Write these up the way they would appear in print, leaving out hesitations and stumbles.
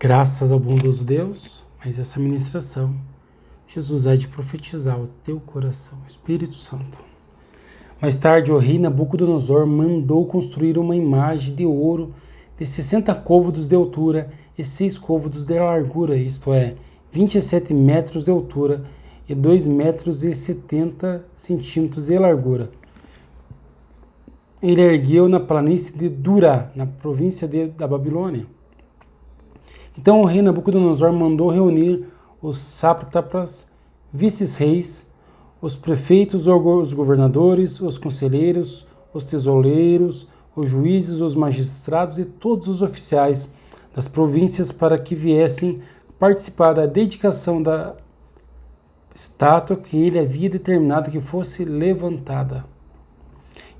Graças ao bondoso Deus, mas essa ministração, Jesus há de profetizar ao teu coração, Espírito Santo. Mais tarde, o rei Nabucodonosor mandou construir uma imagem de ouro de 60 côvados de altura e 6 côvados de largura, isto é, 27 metros de altura e 2 metros e 70 centímetros de largura. Ele ergueu na planície de Dura, na província da Babilônia. Então o rei Nabucodonosor mandou reunir os sátrapas, vice-reis, os prefeitos, os governadores, os conselheiros, os tesoureiros, os juízes, os magistrados e todos os oficiais das províncias para que viessem participar da dedicação da estátua que ele havia determinado que fosse levantada.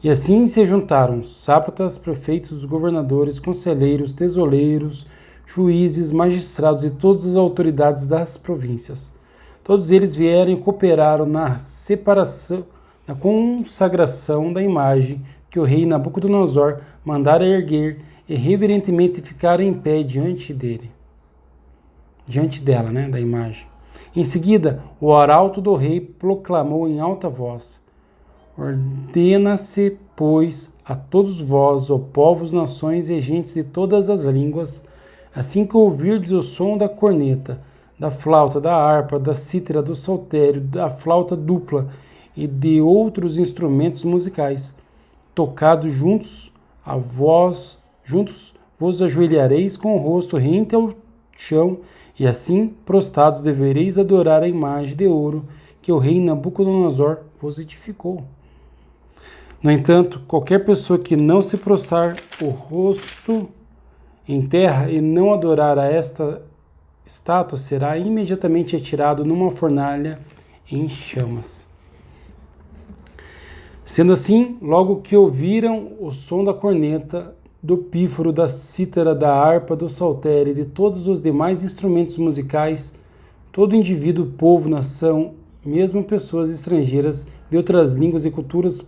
E assim se juntaram sátrapas, prefeitos, governadores, conselheiros, tesoureiros, juízes, magistrados e todas as autoridades das províncias. Todos eles vieram e cooperaram na separação, na consagração da imagem que o rei Nabucodonosor mandara erguer e reverentemente ficar em pé diante dela, da imagem. Em seguida, o arauto do rei proclamou em alta voz: ordena-se, pois, a todos vós, ó povos, nações e gentes de todas as línguas, assim que ouvirdes o som da corneta, da flauta, da harpa, da cítara, do saltério, da flauta dupla e de outros instrumentos musicais, tocados juntos, vos ajoelhareis com o rosto rente ao chão, e assim, prostrados, devereis adorar a imagem de ouro que o rei Nabucodonosor vos edificou. No entanto, qualquer pessoa que não se prostrar o rosto em terra e não adorar a esta estátua será imediatamente atirado numa fornalha em chamas. Sendo assim, logo que ouviram o som da corneta, do pífaro, da cítara, da harpa, do saltério e de todos os demais instrumentos musicais, todo indivíduo, povo, nação, mesmo pessoas estrangeiras de outras línguas e culturas,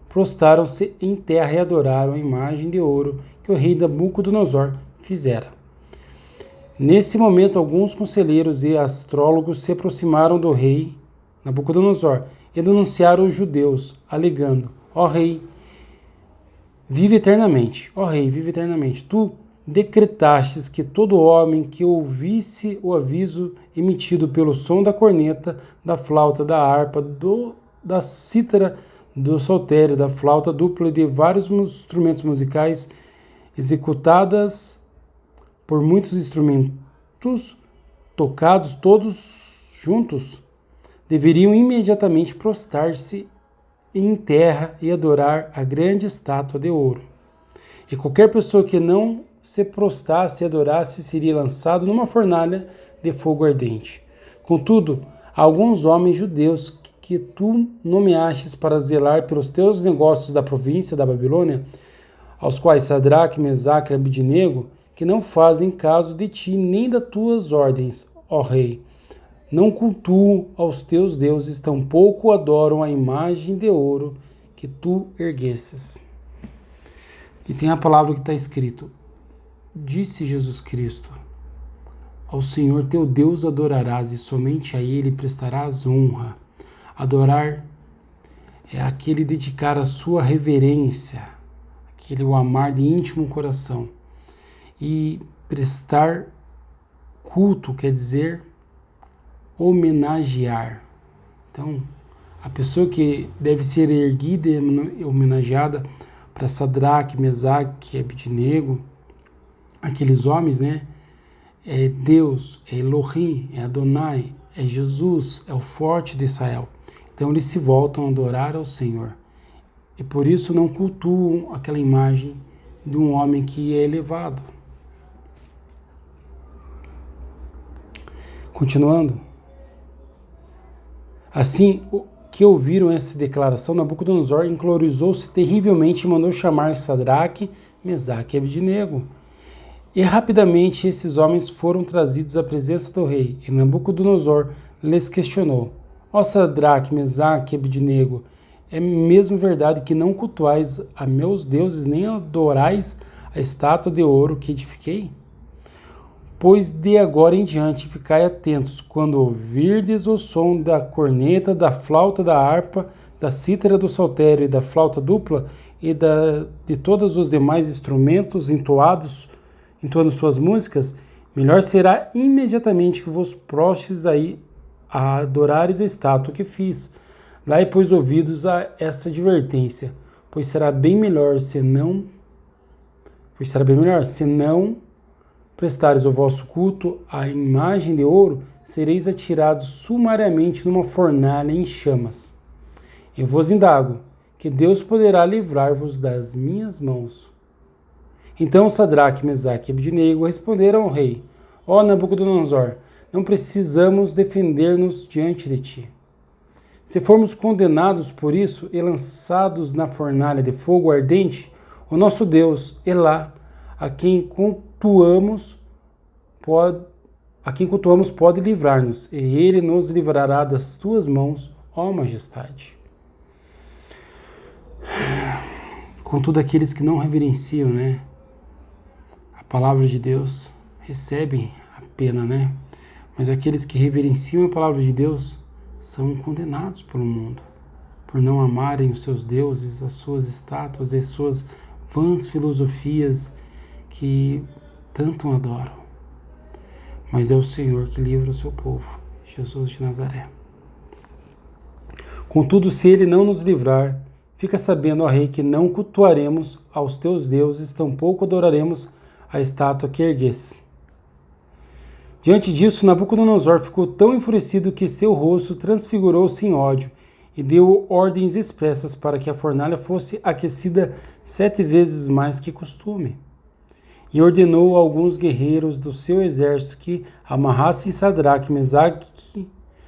prostraram-se em terra e adoraram a imagem de ouro que o rei Nabucodonosor fizera. Nesse momento, alguns conselheiros e astrólogos se aproximaram do rei Nabucodonosor e denunciaram os judeus, alegando: Ó rei, vive eternamente. Ó rei, vive eternamente. Tu decretastes que todo homem que ouvisse o aviso emitido pelo som da corneta, da flauta, da harpa, da cítara, do saltério, da flauta dupla e de vários instrumentos musicais executadas por muitos instrumentos tocados todos juntos, deveriam imediatamente prostrar-se em terra e adorar a grande estátua de ouro. E qualquer pessoa que não se prostrasse e adorasse seria lançado numa fornalha de fogo ardente. Contudo, alguns homens judeus que tu nomeastes para zelar pelos teus negócios da província da Babilônia, aos quais Sadraque, Mesaque e Abidnego, que não fazem caso de ti nem das tuas ordens, ó rei, não cultuam aos teus deuses, tampouco adoram a imagem de ouro que tu erguesses. E tem a palavra que está escrito: disse Jesus Cristo: ao Senhor teu Deus adorarás e somente a Ele prestarás honra. Adorar é aquele dedicar a sua reverência, aquele o amar de íntimo coração. E prestar culto quer dizer homenagear. Então, a pessoa que deve ser erguida e homenageada para Sadraque, Mesaque e Abidnego, aqueles homens, é Deus, é Elohim, é Adonai, é Jesus, é o forte de Israel. Então eles se voltam a adorar ao Senhor. E por isso não cultuam aquela imagem de um homem que é elevado. Continuando. Assim que ouviram essa declaração, Nabucodonosor encolorou-se terrivelmente e mandou chamar Sadraque, Mesaque e Abidnego. E rapidamente esses homens foram trazidos à presença do rei, e Nabucodonosor lhes questionou: Ó Sadraque, Mesaque e Abidnego, é mesmo verdade que não cultuais a meus deuses, nem adorais a estátua de ouro que edifiquei? Pois de agora em diante ficai atentos, quando ouvirdes o som da corneta, da flauta, da harpa, da cítara, do saltério e da flauta dupla, e de todos os demais instrumentos entoando suas músicas, melhor será imediatamente que vos prostes aí a adorares a estátua que fiz. Dai, pois, ouvidos a essa advertência, pois será bem melhor se não prestares o vosso culto à imagem de ouro, sereis atirados sumariamente numa fornalha em chamas. Eu vos indago, que Deus poderá livrar-vos das minhas mãos. Então Sadraque, Mesaque e Abdenego responderam ao rei: Ó Nabucodonosor, não precisamos defender-nos diante de ti. Se formos condenados por isso e lançados na fornalha de fogo ardente, o nosso Deus, Elá, a quem cultuamos pode livrar-nos, e ele nos livrará das tuas mãos, ó majestade. Contudo, aqueles que não reverenciam, a palavra de Deus recebem a pena, Mas aqueles que reverenciam a palavra de Deus são condenados pelo mundo, por não amarem os seus deuses, as suas estátuas e as suas vãs filosofias que tanto adoram. Mas é o Senhor que livra o seu povo, Jesus de Nazaré. Contudo, se ele não nos livrar, fica sabendo, ó rei, que não cultuaremos aos teus deuses, tampouco adoraremos a estátua que erguesse. Diante disso, Nabucodonosor ficou tão enfurecido que seu rosto transfigurou-se em ódio e deu ordens expressas para que a fornalha fosse aquecida 7 vezes mais que costume. E ordenou a alguns guerreiros do seu exército que amarrassem Sadraque, Mesaque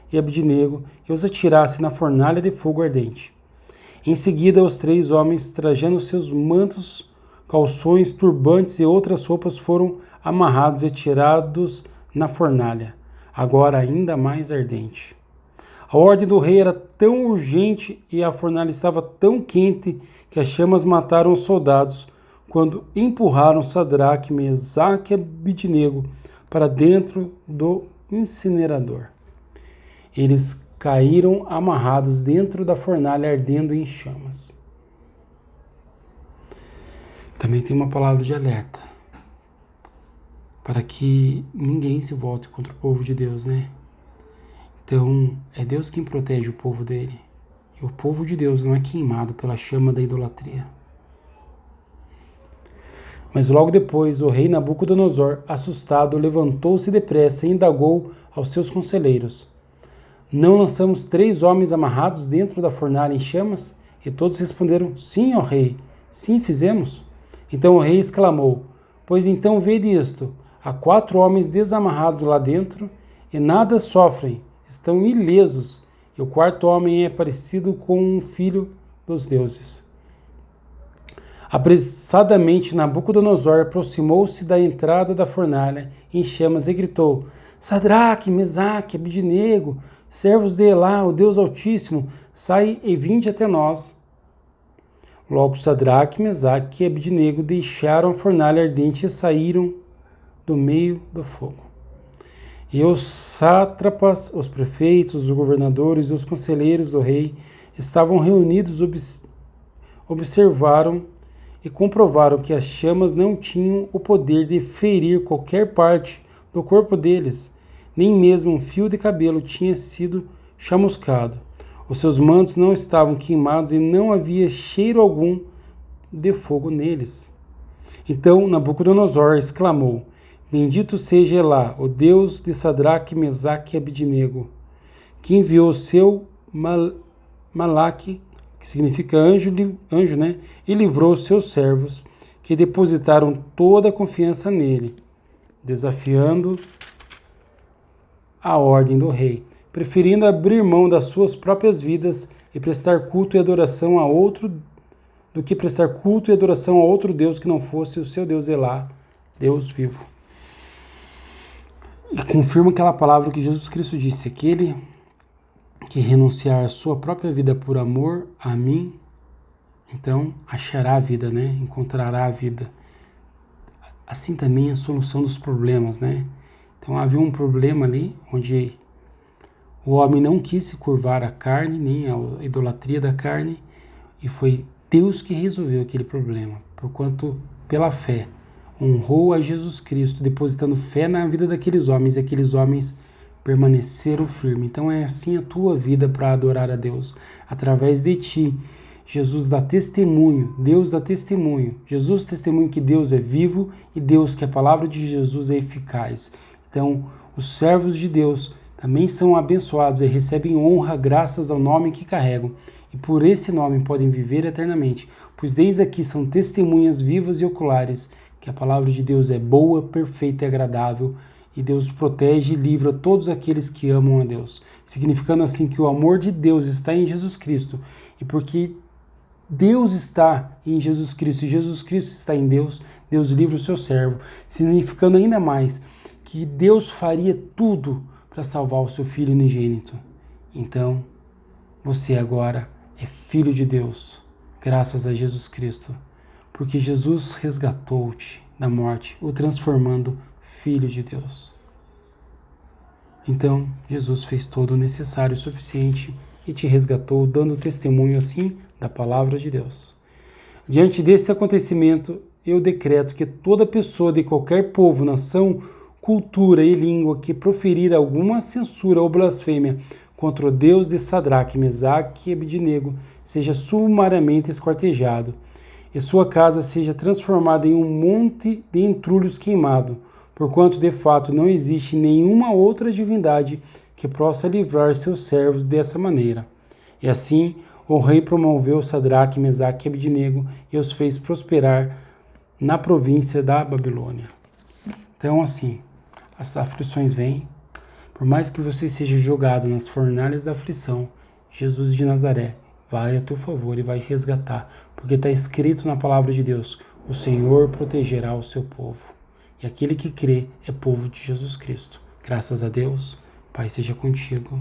e Abdenego e os atirassem na fornalha de fogo ardente. Em seguida, os 3 homens, trajando seus mantos, calções, turbantes e outras roupas, foram amarrados e atirados na fornalha, agora ainda mais ardente. A ordem do rei era tão urgente e a fornalha estava tão quente que as chamas mataram os soldados quando empurraram Sadraque, Mesaque e Abdenego para dentro do incinerador. Eles caíram amarrados dentro da fornalha ardendo em chamas. Também tem uma palavra de alerta, para que ninguém se volte contra o povo de Deus, Então, é Deus quem protege o povo dele. E o povo de Deus não é queimado pela chama da idolatria. Mas logo depois, o rei Nabucodonosor, assustado, levantou-se depressa e indagou aos seus conselheiros: Não lançamos 3 homens amarrados dentro da fornalha em chamas? E todos responderam: Sim, ó rei, sim fizemos. Então o rei exclamou: Pois então vede isto, há 4 homens desamarrados lá dentro e nada sofrem, estão ilesos, e o 4º homem é parecido com um filho dos deuses. Apressadamente Nabucodonosor aproximou-se da entrada da fornalha em chamas e gritou: Sadraque, Mesaque, Abdenego, servos de Elá, o Deus Altíssimo, sai e vinde até nós. Logo Sadraque, Mesaque e Abdenego deixaram a fornalha ardente e saíram do meio do fogo. E os sátrapas, os prefeitos, os governadores e os conselheiros do rei estavam reunidos, observaram e comprovaram que as chamas não tinham o poder de ferir qualquer parte do corpo deles, nem mesmo um fio de cabelo tinha sido chamuscado. Os seus mantos não estavam queimados e não havia cheiro algum de fogo neles. Então Nabucodonosor exclamou: Bendito seja Elá, o Deus de Sadraque, Mesaque e Abdenego, que enviou o seu Malaque, que significa anjo, e livrou os seus servos, que depositaram toda a confiança nele, desafiando a ordem do rei, preferindo abrir mão das suas próprias vidas e prestar culto e adoração a outro, do que prestar culto e adoração a outro Deus que não fosse o seu Deus Elá, Deus vivo. E confirma aquela palavra que Jesus Cristo disse: aquele que renunciar à sua própria vida por amor a mim, então achará a vida, encontrará a vida. Assim também a solução dos problemas, Então havia um problema ali, onde o homem não quis se curvar à carne, nem à idolatria da carne, e foi Deus que resolveu aquele problema, porquanto, pela fé, honrou a Jesus Cristo, depositando fé na vida daqueles homens, e aqueles homens permaneceram firmes. Então é assim a tua vida para adorar a Deus, através de ti. Jesus dá testemunho, Deus dá testemunho, Jesus testemunha que Deus é vivo e Deus, que a palavra de Jesus é eficaz. Então, os servos de Deus também são abençoados e recebem honra graças ao nome que carregam, e por esse nome podem viver eternamente, pois desde aqui são testemunhas vivas e oculares que a palavra de Deus é boa, perfeita e agradável, e Deus protege e livra todos aqueles que amam a Deus, significando assim que o amor de Deus está em Jesus Cristo, e porque Deus está em Jesus Cristo e Jesus Cristo está em Deus, Deus livra o seu servo, significando ainda mais que Deus faria tudo para salvar o seu Filho unigênito. Então, você agora é filho de Deus, graças a Jesus Cristo, porque Jesus resgatou-te da morte, o transformando filho de Deus. Então, Jesus fez todo o necessário e suficiente e te resgatou, dando testemunho assim da palavra de Deus. Diante desse acontecimento, eu decreto que toda pessoa de qualquer povo, nação, cultura e língua que proferir alguma censura ou blasfêmia contra o Deus de Sadraque, Mesaque e Abednego seja sumariamente esquartejado, e sua casa seja transformada em um monte de entulhos queimado, porquanto de fato não existe nenhuma outra divindade que possa livrar seus servos dessa maneira. E assim o rei promoveu Sadraque, Mesaque e Abednego e os fez prosperar na província da Babilônia. Então assim, as aflições vêm, por mais que você seja jogado nas fornalhas da aflição, Jesus de Nazaré vai a teu favor e vai resgatar, porque está escrito na palavra de Deus, o Senhor protegerá o seu povo. E aquele que crê é povo de Jesus Cristo. Graças a Deus, Pai seja contigo,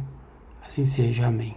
assim seja, amém.